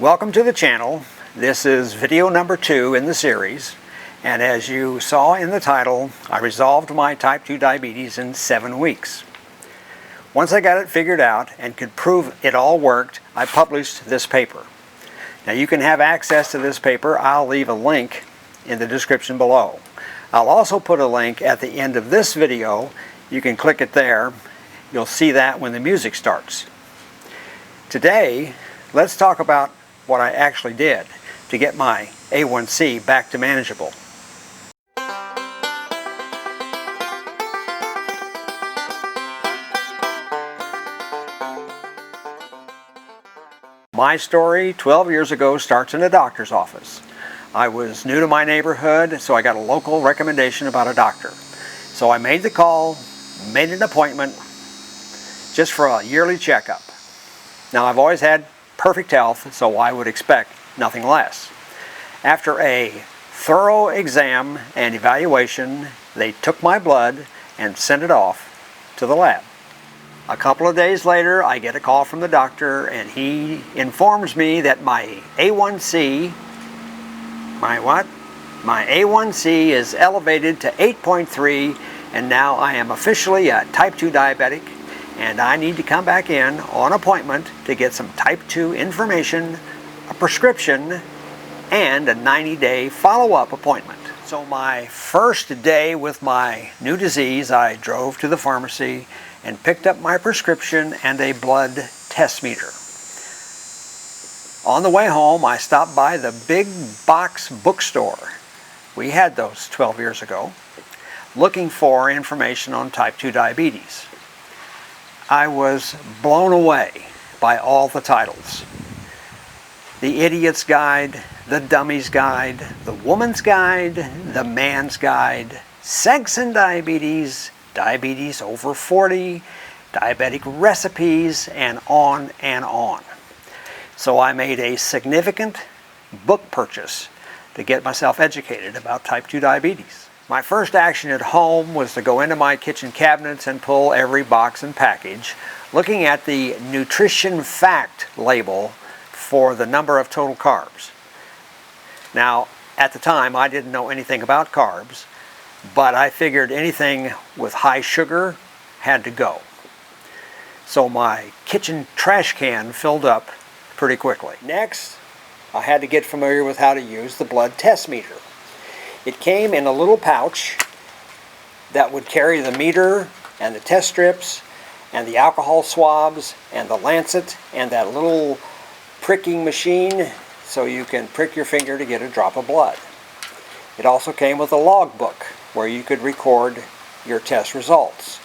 Welcome to the channel. This is video number 2 in the series, and as you saw in the title, I resolved my type 2 diabetes in 7 weeks. Once I got it figured out and could prove it all worked, I published this paper. Now you can have access to this paper. I'll leave a link in the description below. I'll also put a link at the end of this video. You can click it there. You'll see that when the music starts. Today, let's talk about what I actually did to get my A1c back to manageable. My story 12 years ago starts in a doctor's office. I was new to my neighborhood, so I got a local recommendation about a doctor. So I made the call, made an appointment just for a yearly checkup. Now I've always had perfect health, so I would expect nothing less. After a thorough exam and evaluation, they took my blood and sent it off to the lab. A couple of days later, I get a call from the doctor, and he informs me that my A1c, my A1c is elevated to 8.3, and now I am officially a type 2 diabetic, and I need to come back in on appointment to get some type 2 information, a prescription, and a 90-day follow-up appointment. So my first day with my new disease, I drove to the pharmacy and picked up my prescription and a blood test meter. On the way home, I stopped by the big box bookstore. We had those 12 years ago, looking for information on type 2 diabetes. I was blown away by all the titles. The Idiot's Guide, The Dummy's Guide, The Woman's Guide, The Man's Guide, Sex and Diabetes, Diabetes Over 40, Diabetic Recipes, and on and on. So I made a significant book purchase to get myself educated about type 2 diabetes. My first action at home was to go into my kitchen cabinets and pull every box and package, looking at the nutrition fact label for the number of total carbs. Now, at the time, I didn't know anything about carbs, but I figured anything with high sugar had to go. So my kitchen trash can filled up pretty quickly. Next, I had to get familiar with how to use the blood test meter. It came in a little pouch that would carry the meter and the test strips and the alcohol swabs and the lancet and that little pricking machine so you can prick your finger to get a drop of blood. It also came with a log book where you could record your test results.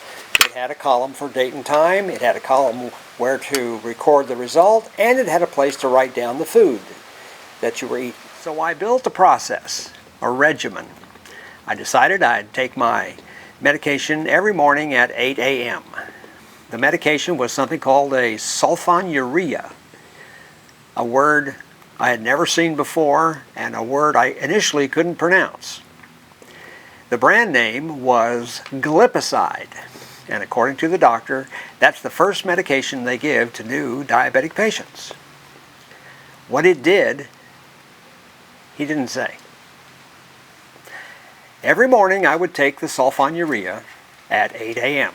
It had a column for date and time, it had a column where to record the result, and it had a place to write down the food that you were eating. So I built a process, a regimen. I decided I'd take my medication every morning at 8 a.m. The medication was something called a sulfonylurea, a word I had never seen before and a word I initially couldn't pronounce. The brand name was glipizide, and according to the doctor, that's the first medication they give to new diabetic patients. What it did, he didn't say. Every morning I would take the sulfonylurea at 8 a.m.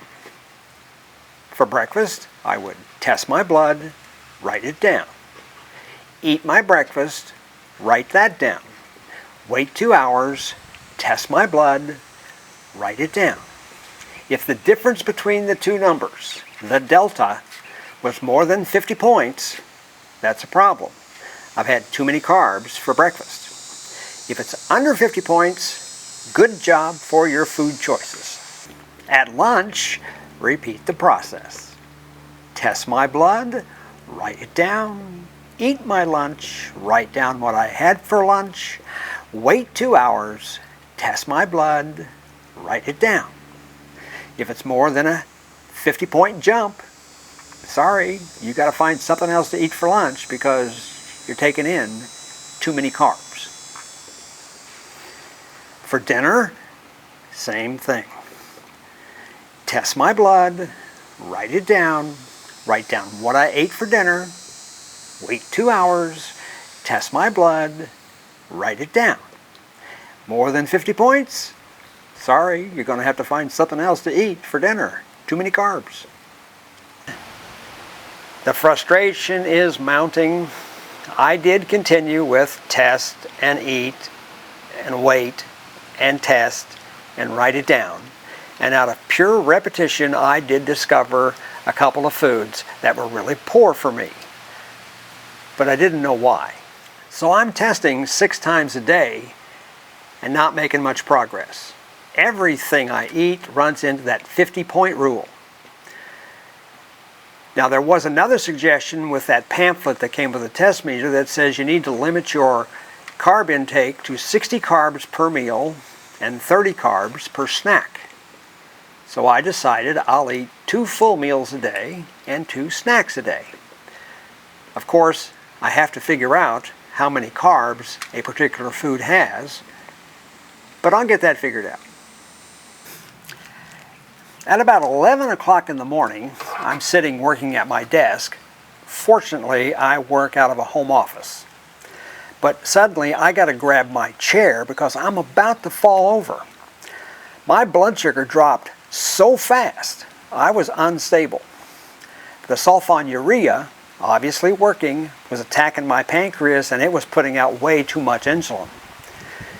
For breakfast, I would test my blood, write it down. Eat my breakfast, write that down. Wait 2 hours, test my blood, write it down. If the difference between the two numbers, the delta, was more than 50 points, that's a problem. I've had too many carbs for breakfast. If it's under 50 points, good job for your food choices. At lunch, repeat the process. Test my blood, write it down. Eat my lunch, write down what I had for lunch. Wait 2 hours, test my blood, write it down. If it's more than a 50-point jump, sorry, you got to find something else to eat for lunch because you're taking in too many carbs. For dinner, same thing. Test my blood, write it down, write down what I ate for dinner, wait 2 hours, test my blood, write it down. More than 50 points? Sorry, you're going to have to find something else to eat for dinner. Too many carbs. The frustration is mounting. I did continue with test and eat and wait and test and write it down. And out of pure repetition, I did discover a couple of foods that were really poor for me. But I didn't know why. So I'm testing 6 times a day and not making much progress. Everything I eat runs into that 50-point rule. Now there was another suggestion with that pamphlet that came with the test meter that says you need to limit your carb intake to 60 carbs per meal and 30 carbs per snack. So I decided I'll eat 2 full meals a day and 2 snacks a day. Of course, I have to figure out how many carbs a particular food has, but I'll get that figured out. At about 11 o'clock in the morning, I'm sitting working at my desk. Fortunately, I work out of a home office. But suddenly, I got to grab my chair because I'm about to fall over. My blood sugar dropped so fast, I was unstable. The sulfonylurea, obviously working, was attacking my pancreas and it was putting out way too much insulin.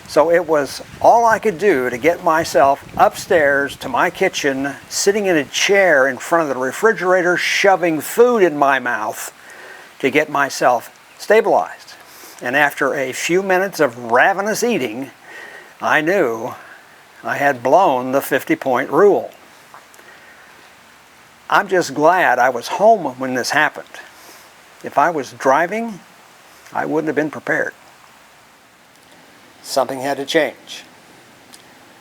So it was all I could do to get myself upstairs to my kitchen, sitting in a chair in front of the refrigerator, shoving food in my mouth to get myself stabilized. And after a few minutes of ravenous eating, I knew I had blown the 50-point rule. I'm just glad I was home when this happened. If I was driving, I wouldn't have been prepared. Something had to change.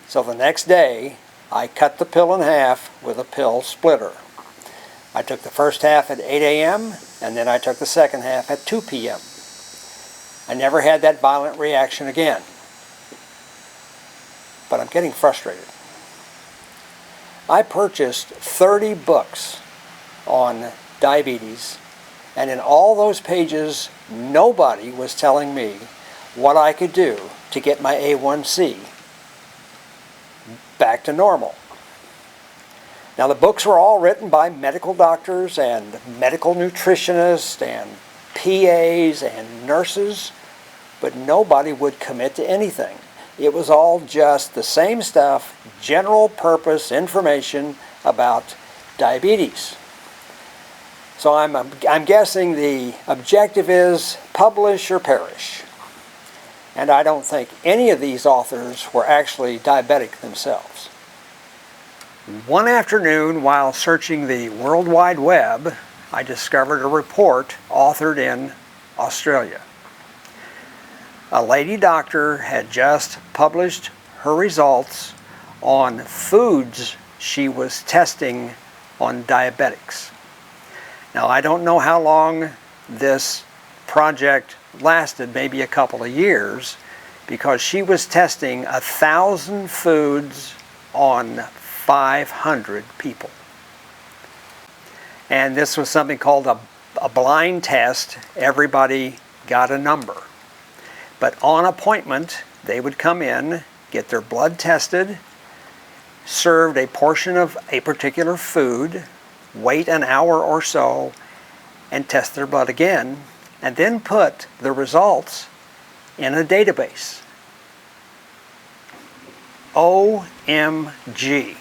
So the next day, I cut the pill in half with a pill splitter. I took the first half at 8 a.m. and then I took the second half at 2 p.m. I never had that violent reaction again. But I'm getting frustrated. I purchased 30 books on diabetes, and in all those pages, nobody was telling me what I could do to get my A1c back to normal. Now the books were all written by medical doctors and medical nutritionists and PAs and nurses, but nobody would commit to anything. It was all just the same stuff, general purpose information about diabetes. So I'm guessing the objective is publish or perish. And I don't think any of these authors were actually diabetic themselves. One afternoon, while searching the World Wide Web, I discovered a report authored in Australia. A lady doctor had just published her results on foods she was testing on diabetics. Now, I don't know how long this project lasted, maybe a couple of years, because she was testing 1,000 foods on 500 people. And this was something called a blind test. Everybody got a number. But on appointment, they would come in, get their blood tested, served a portion of a particular food, wait an hour or so, and test their blood again, and then put the results in a database. OMG.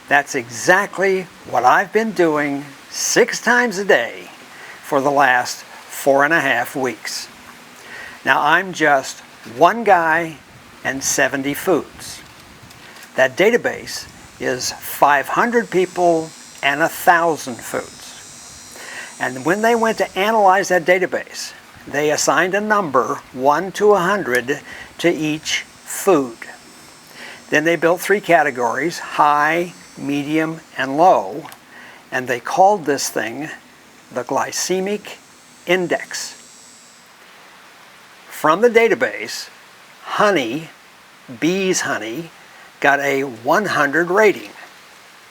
That's exactly what I've been doing 6 times a day for the last 4.5 weeks. Now I'm just one guy and 70 foods. That database is 500 people and 1,000 foods. And when they went to analyze that database, they assigned a number 1 to 100 to each food. Then they built 3 categories, high, medium, and low, and they called this thing the glycemic index. From the database, honey, bees honey, got a 100 rating.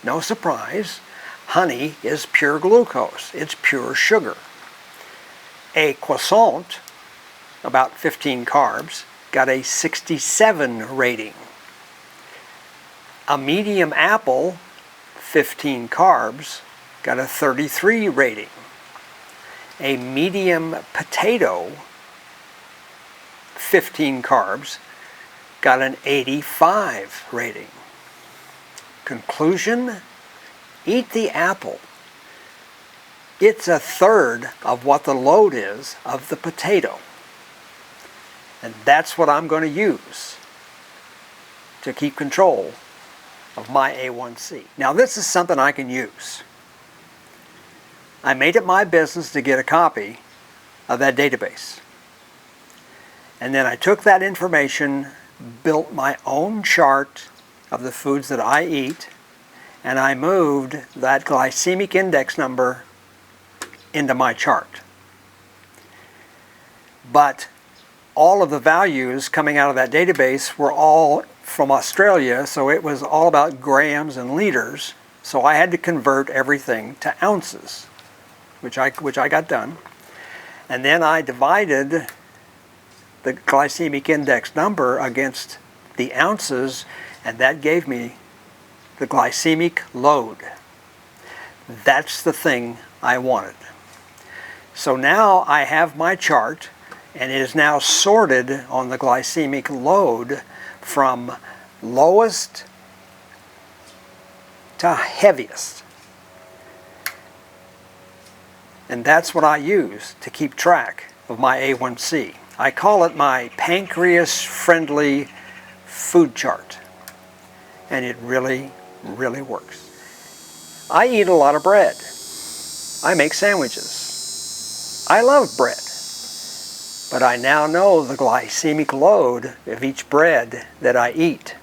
No surprise, honey is pure glucose. It's pure sugar. A croissant about 15 carbs, got a 67 rating. A medium apple, 15 carbs, got a 33 rating. A medium potato, 15 carbs, got an 85 rating. Conclusion, eat the apple. It's a third of what the load is of the potato. And that's what I'm going to use to keep control of my A1c. Now this is something I can use. I made it my business to get a copy of that database. And then I took that information, built my own chart of the foods that I eat, and I moved that glycemic index number into my chart. But all of the values coming out of that database were all from Australia, so it was all about grams and liters, so I had to convert everything to ounces, which I got done. And then I divided the glycemic index number against the ounces, and that gave me the glycemic load. That's the thing I wanted. So now I have my chart, and it is now sorted on the glycemic load from lowest to heaviest. And that's what I use to keep track of my A1c. I call it my pancreas-friendly food chart. And it really, really works. I eat a lot of bread. I make sandwiches. I love bread. But I now know the glycemic load of each bread that I eat.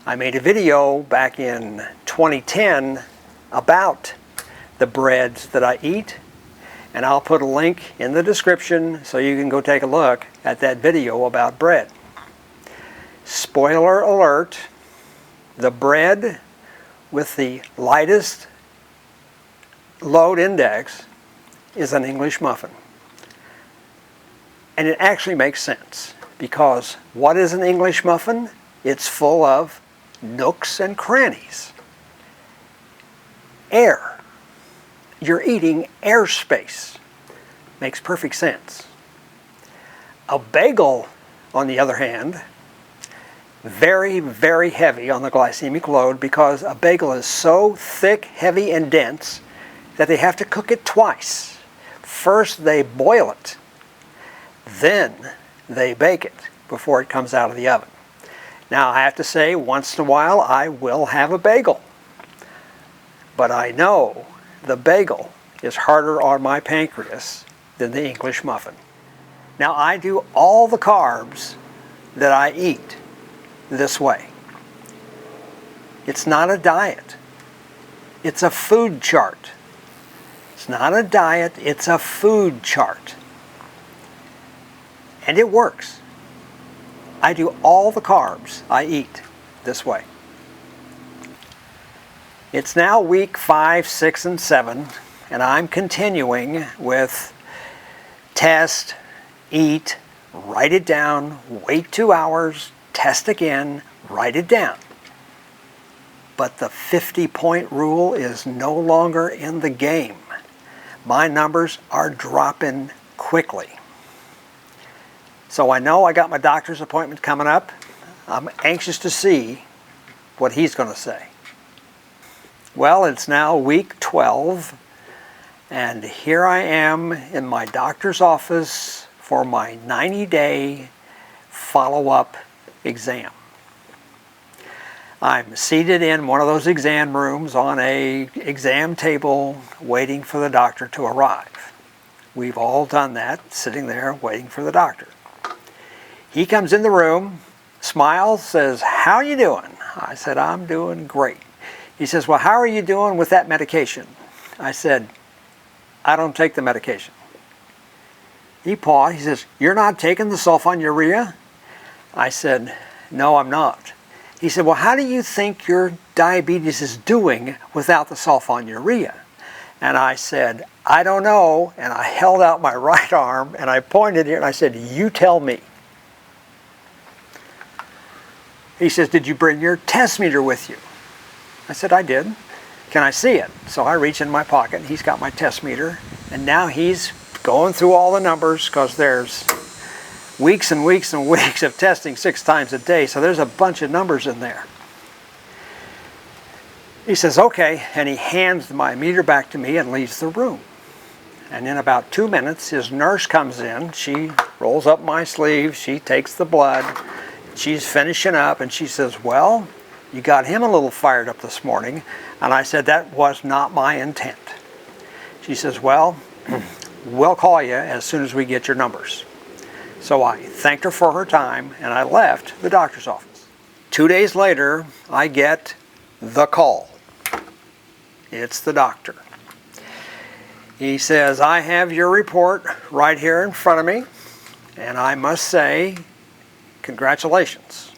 I made a video back in 2010 about the breads that I eat, and I'll put a link in the description so you can go take a look at that video about bread. Spoiler alert, the bread with the lightest load index is an English muffin. And it actually makes sense, because what is an English muffin? It's full of nooks and crannies. Air. You're eating airspace. Makes perfect sense. A bagel, on the other hand, very, very heavy on the glycemic load, because a bagel is so thick, heavy, and dense that they have to cook it twice. First they boil it, then they bake it before it comes out of the oven. Now I have to say, once in a while I will have a bagel. But I know the bagel is harder on my pancreas than the English muffin. Now I do all the carbs that I eat this way. It's not a diet. It's a food chart. It's not a diet, it's a food chart. And it works. I do all the carbs I eat this way. It's now week 5, 6, and 7, and I'm continuing with test, eat, write it down, wait 2 hours, test again, write it down. But the 50-point rule is no longer in the game. My numbers are dropping quickly. So I know I got my doctor's appointment coming up. I'm anxious to see what he's going to say. Well, it's now week 12, and here I am in my doctor's office for my 90-day follow-up exam. I'm seated in one of those exam rooms on an exam table waiting for the doctor to arrive. We've all done that, sitting there waiting for the doctor. He comes in the room, smiles, says, "How are you doing?" I said, "I'm doing great." He says, "Well, how are you doing with that medication?" I said, "I don't take the medication." He paused. He says, "You're not taking the sulfonylurea?" I said, "No, I'm not." He said, "Well, how do you think your diabetes is doing without the sulfonylurea?" And I said, I don't know. And I held out my right arm and I pointed here and I said, you tell me. He says, did you bring your test meter with you? I said, I did. Can I see it? So I reach in my pocket and he's got my test meter. And now he's going through all the numbers because there's weeks and weeks and weeks of testing 6 times a day. So there's a bunch of numbers in there. He says, okay, and he hands my meter back to me and leaves the room. And in about 2 minutes, his nurse comes in. She rolls up my sleeve. She takes the blood. She's finishing up, and she says, well, you got him a little fired up this morning. And I said, that was not my intent. She says, well, we'll call you as soon as we get your numbers. So I thanked her for her time, and I left the doctor's office. 2 days later, I get the call. It's the doctor. He says, I have your report right here in front of me, and I must say, congratulations.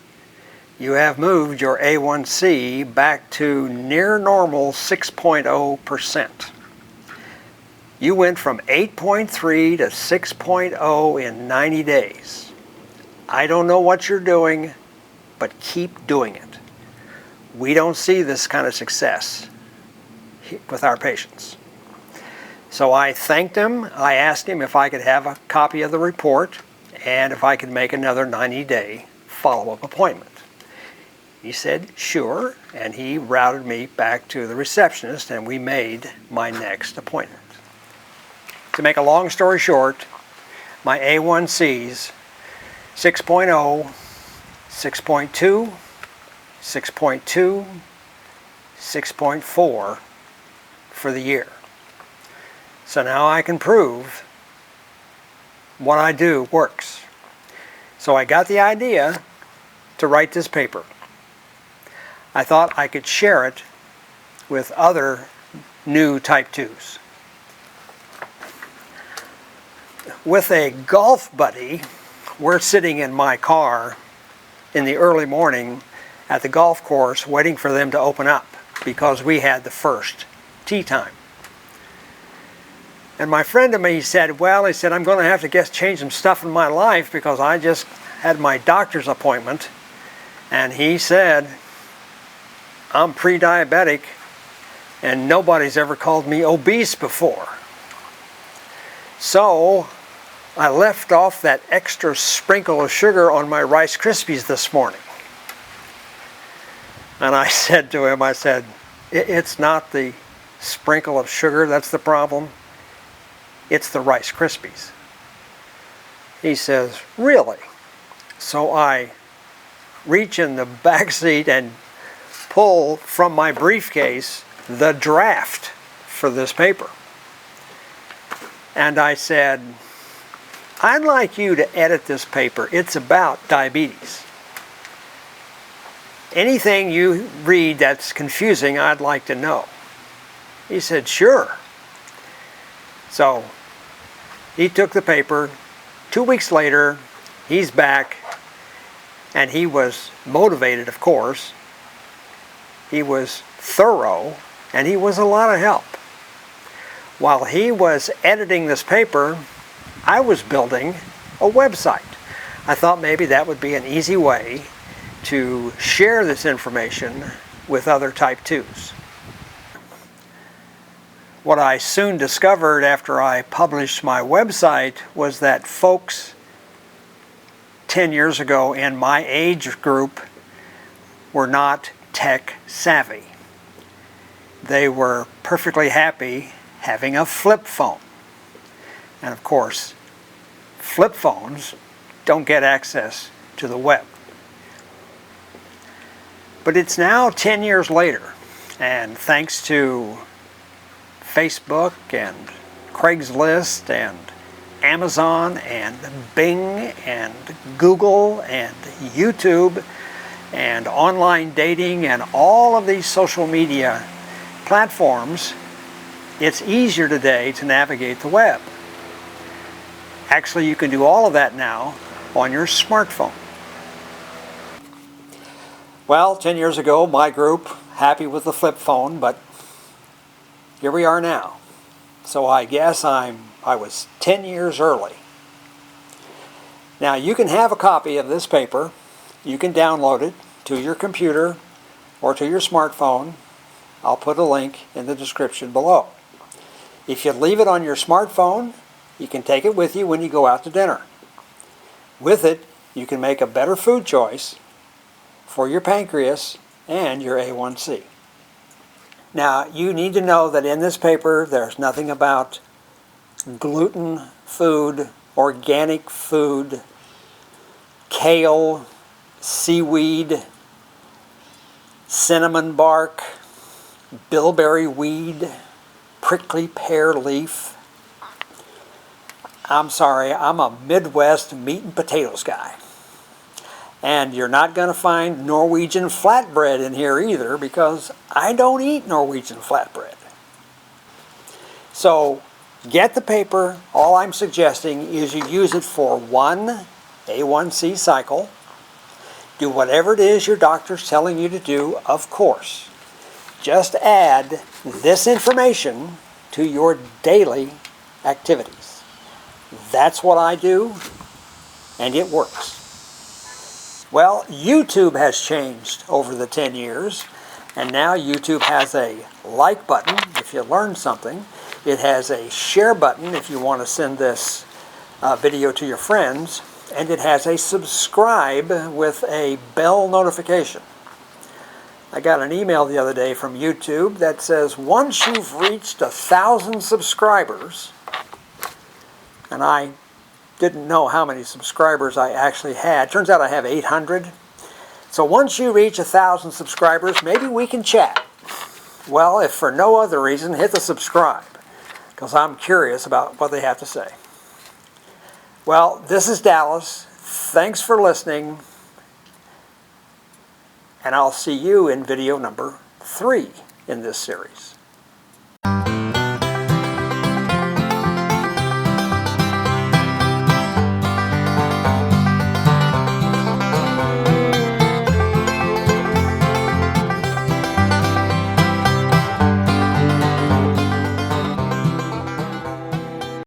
You have moved your A1c back to near normal 6.0%. You went from 8.3 to 6.0 in 90 days. I don't know what you're doing, but keep doing it. We don't see this kind of success with our patients. So I thanked him. I asked him if I could have a copy of the report and if I could make another 90-day follow-up appointment. He said, sure, and he routed me back to the receptionist and we made my next appointment. To make a long story short, my A1Cs 6.0, 6.2, 6.2, 6.4 for the year. So now I can prove what I do works. So I got the idea to write this paper. I thought I could share it with other new type 2s. With a golf buddy, we're sitting in my car in the early morning at the golf course waiting for them to open up because we had the first tee time. And my friend to me said, well, he said, I'm going to have to change some stuff in my life because I just had my doctor's appointment. And he said, I'm pre-diabetic and nobody's ever called me obese before. So I left off that extra sprinkle of sugar on my Rice Krispies this morning. And I said to him, I said, it's not the sprinkle of sugar that's the problem. It's the Rice Krispies. He says, really? So I reach in the back seat and pull from my briefcase the draft for this paper. And I said, I'd like you to edit this paper. It's about diabetes. Anything you read that's confusing, I'd like to know. He said, sure. So he took the paper. 2 weeks later, he's back, and he was motivated, of course. He was thorough, and he was a lot of help. While he was editing this paper, I was building a website. I thought maybe that would be an easy way to share this information with other type 2s. What I soon discovered after I published my website was that folks 10 years ago in my age group were not tech savvy. They were perfectly happy having a flip phone. And of course, flip phones don't get access to the web. But it's now 10 years later, and thanks to Facebook and Craigslist and Amazon and Bing and Google and YouTube and online dating and all of these social media platforms, it's easier today to navigate the web. Actually, you can do all of that now on your smartphone. Well, 10 years ago, my group, happy with the flip phone, but here we are now. So I guess I was 10 years early. Now you can have a copy of this paper. You can download it to your computer or to your smartphone. I'll put a link in the description below. If you leave it on your smartphone, you can take it with you when you go out to dinner. With it, you can make a better food choice for your pancreas and your A1c. Now, you need to know that in this paper, there's nothing about gluten food, organic food, kale, seaweed, cinnamon bark, bilberry weed, prickly pear leaf. I'm sorry, I'm a Midwest meat and potatoes guy. And you're not going to find Norwegian flatbread in here either, because I don't eat Norwegian flatbread. So get the paper. All I'm suggesting is you use it for one A1c cycle. Do whatever it is your doctor's telling you to do, of course. Just add this information to your daily activities. That's what I do, and it works. Well, YouTube has changed over the 10 years, and now YouTube has a like button if you learn something. It has a share button if you want to send this video to your friends, and it has a subscribe with a bell notification. I got an email the other day from YouTube that says once you've reached 1,000 subscribers, and I didn't know how many subscribers I actually had. Turns out I have 800. So once you reach 1,000 subscribers, maybe we can chat. Well, if for no other reason, hit the subscribe, because I'm curious about what they have to say. Well, this is Dallas. Thanks for listening, and I'll see you in video number 3 in this series.